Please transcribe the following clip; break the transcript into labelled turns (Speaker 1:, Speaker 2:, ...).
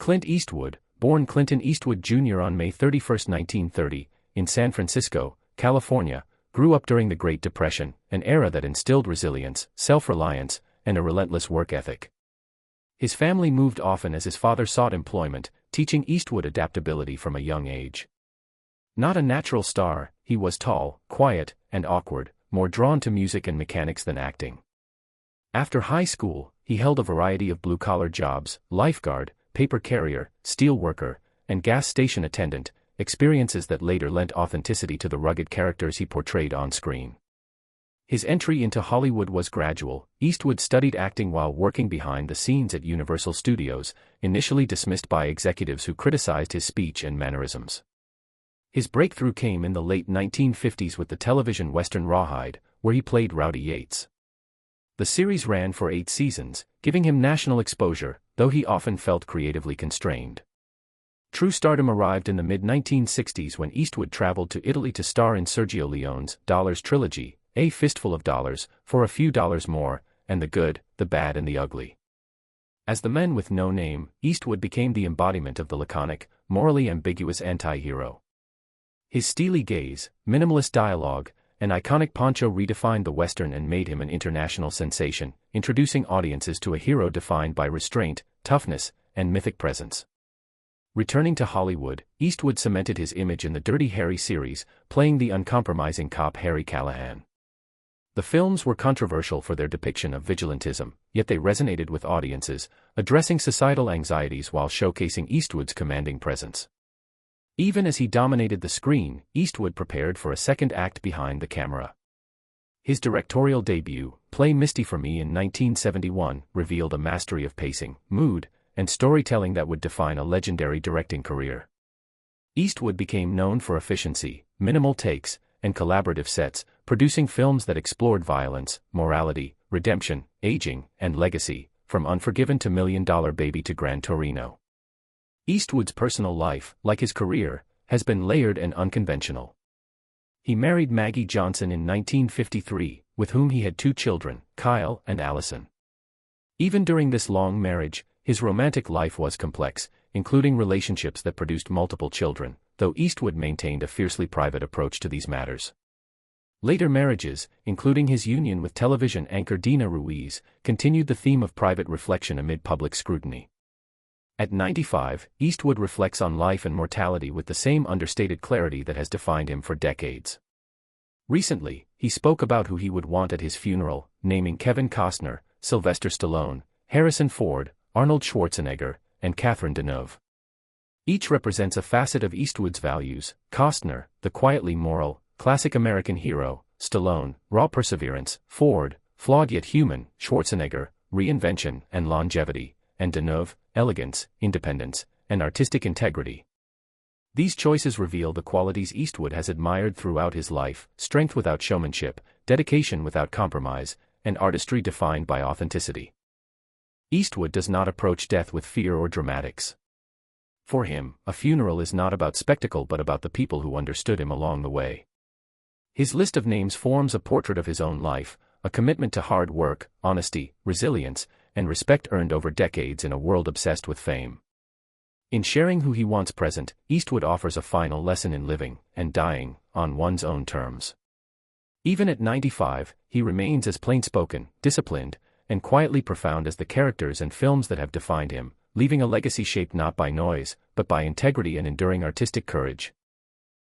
Speaker 1: Clint Eastwood, born Clinton Eastwood Jr. on May 31, 1930, in San Francisco, California, grew up during the Great Depression, an era that instilled resilience, self-reliance, and a relentless work ethic. His family moved often as his father sought employment, teaching Eastwood adaptability from a young age. Not a natural star, he was tall, quiet, and awkward, more drawn to music and mechanics than acting. After high school, he held a variety of blue-collar jobs: lifeguard, paper carrier, steel worker, and gas station attendant, experiences that later lent authenticity to the rugged characters he portrayed on screen. His entry into Hollywood was gradual. Eastwood studied acting while working behind the scenes at Universal Studios, initially dismissed by executives who criticized his speech and mannerisms. His breakthrough came in the late 1950s with the television western Rawhide, where he played Rowdy Yates. The series ran for 8 seasons, giving him national exposure, though he often felt creatively constrained. True stardom arrived in the mid-1960s when Eastwood traveled to Italy to star in Sergio Leone's Dollars trilogy, A Fistful of Dollars, For a Few Dollars More, and The Good, the Bad and the Ugly. As the man with no name, Eastwood became the embodiment of the laconic, morally ambiguous anti-hero. His steely gaze, minimalist dialogue, and iconic poncho redefined the Western and made him an international sensation, introducing audiences to a hero defined by restraint, toughness, and mythic presence. Returning to Hollywood, Eastwood cemented his image in the Dirty Harry series, playing the uncompromising cop Harry Callahan. The films were controversial for their depiction of vigilantism, yet they resonated with audiences, addressing societal anxieties while showcasing Eastwood's commanding presence. Even as he dominated the screen, Eastwood prepared for a second act behind the camera. His directorial debut, Play Misty for Me in 1971, revealed a mastery of pacing, mood, and storytelling that would define a legendary directing career. Eastwood became known for efficiency, minimal takes, and collaborative sets, producing films that explored violence, morality, redemption, aging, and legacy, from Unforgiven to $1 Million Baby to Gran Torino. Eastwood's personal life, like his career, has been layered and unconventional. He married Maggie Johnson in 1953, with whom he had 2 children, Kyle and Allison. Even during this long marriage, his romantic life was complex, including relationships that produced multiple children, though Eastwood maintained a fiercely private approach to these matters. Later marriages, including his union with television anchor Dina Ruiz, continued the theme of private reflection amid public scrutiny. At 95, Eastwood reflects on life and mortality with the same understated clarity that has defined him for decades. Recently, he spoke about who he would want at his funeral, naming Kevin Costner, Sylvester Stallone, Harrison Ford, Arnold Schwarzenegger, and Catherine Deneuve. Each represents a facet of Eastwood's values: Costner, the quietly moral, classic American hero; Stallone, raw perseverance; Ford, flawed yet human; Schwarzenegger, reinvention and longevity; and Deneuve, elegance, independence, and artistic integrity. These choices reveal the qualities Eastwood has admired throughout his life: strength without showmanship, dedication without compromise, and artistry defined by authenticity. Eastwood does not approach death with fear or dramatics. For him, a funeral is not about spectacle but about the people who understood him along the way. His list of names forms a portrait of his own life, a commitment to hard work, honesty, resilience, and respect earned over decades in a world obsessed with fame. In sharing who he wants present, Eastwood offers a final lesson in living and dying on one's own terms. Even at 95, he remains as plain-spoken, disciplined, and quietly profound as the characters and films that have defined him, leaving a legacy shaped not by noise, but by integrity and enduring artistic courage.